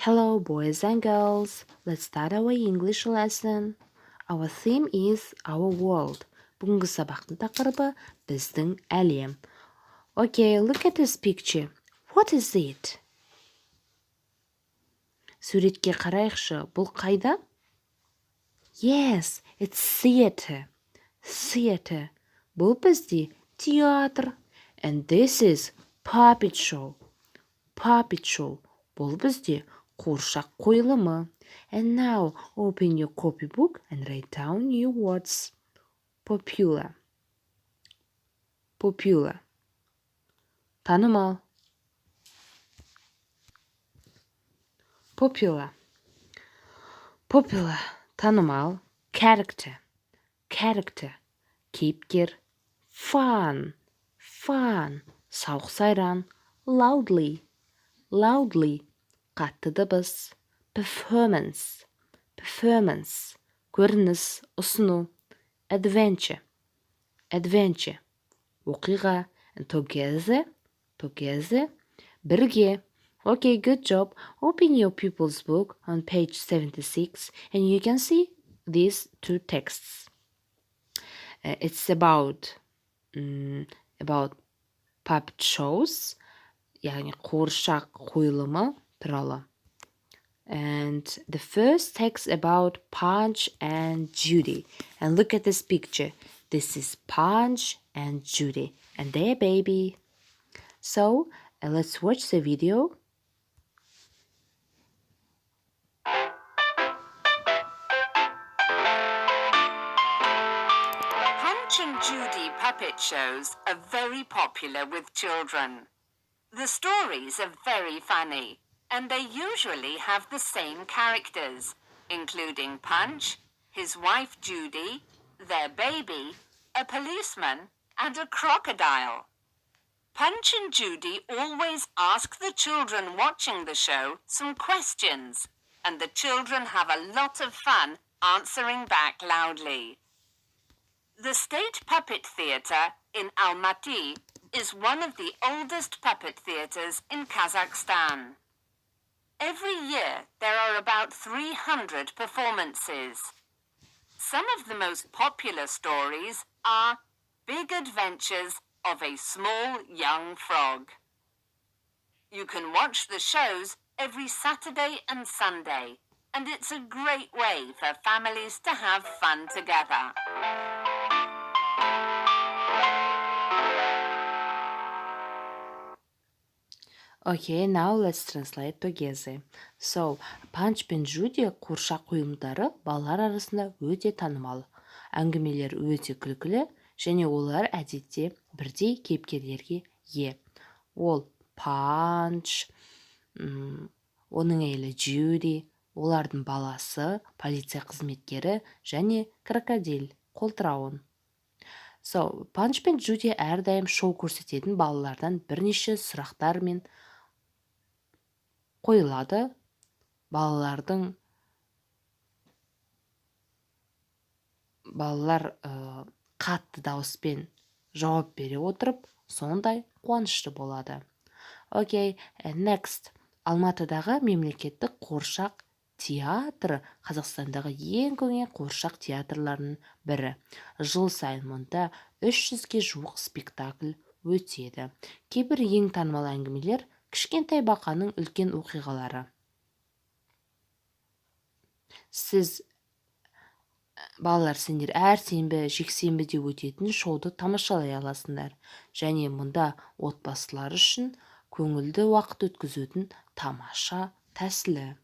Hello, boys and girls. Let's start our English lesson. Our theme is our world. Бүгінгі сабақтың тақырыбы біздің әлем. Okay, look at this picture. What is it? Суретке қарайықшы. Бұл қайда? Yes, it's theater. Theater. Бұл бізде театр. And this is puppet show. Puppet show. Бұл бізде қуыршақ қойылымы. And now open your copybook and write down new words. Popular. Popular. Танымал. Popular. Popular. Танымал. Character. Character. Кейіпкер. Fun. Fun. Сауық сайран. Loudly. Loudly. Қатты дыбыс. Performance. Performance. Көрініс, ұсыну. Adventure. Adventure. Оқиға. And together. Together. Бірге. Okay, good job. Open your pupil's book on page 76 and you can see these two texts. It's about puppet shows. яғни қуыршақ қойылымы туралы. And the first text about Punch and Judy. And look at this picture. This is Punch and Judy and their baby. So let's watch the video. Punch and Judy puppet shows are very popular with children. The stories are very funny, and they usually have the same characters, including Punch, his wife Judy, their baby, a policeman, and a crocodile. Punch and Judy always ask the children watching the show some questions, and the children have a lot of fun answering back loudly. The State Puppet Theatre in Almaty is one of the oldest puppet theatres in Kazakhstan. Every year there are about 300 performances. Some of the most popular stories are Big Adventures of a Small Young Frog. You can watch the shows every Saturday and Sunday, and it's a great way for families to have fun together. Okay, now let's translate together. So, Punch пен Judy қуыршақ қойылымдары балалар арасында өте танымал. Әңгімелер өте күлкілі, және олар әдетте бірдей кейіпкерлерге ие. Ол Punch, оның әйелі Judy, олардың баласы, полиция қызметкері және крокодил, қолтырауын. So, Punch пен Judy әрдайым шоу көрсететін балалардан бірнеше сұрақтар мен қойылады. Балалар қатты дауыспен жауап бере отырып, сондай қуанышты болады. Okay, next. Алматыдағы мемлекеттік қуыршақ театры Қазақстандағы ең көне қуыршақ театрларының бірі. Жыл сайын мұнда 300-ге жуық спектакль өтеді. Кейбір ең танымал әңгімелер кішкентай бақаның үлкен оқиғалары. Балалар, сендер әр сенбі, жексенбіде өтетін шоуды тамашалай аласыңдар. Және мұнда отбасылар үшін көңілді уақыт өткізудің тамаша тәсілі.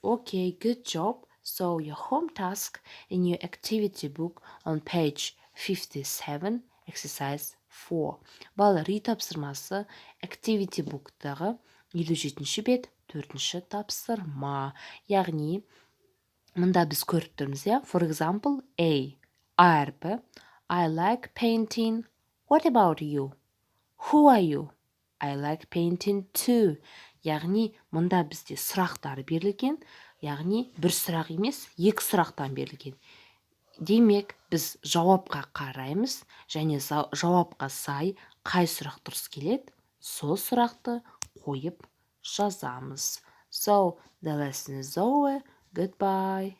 Okay, good job. So your home task in your activity book on page 57, exercise 4. Балалар, үй тапсырмасы activity book'тағы 57-ші бет 4-ші тапсырма. Яғни, мұнда біз көріп тұрмыз, ja? For example, A. әрпі. I like painting. What about you? Who are you? I like painting too. Яғни, мұнда бізде сұрақтар берілген. Яғни, бір сұрақ емес, екі сұрақтан берілген. Демек, біз жауапқа қараймыз, және жауапқа сай қай сұрақ дұрыс келеді, сол сұрақты қойып жазамыз. So, the lesson is over. Goodbye.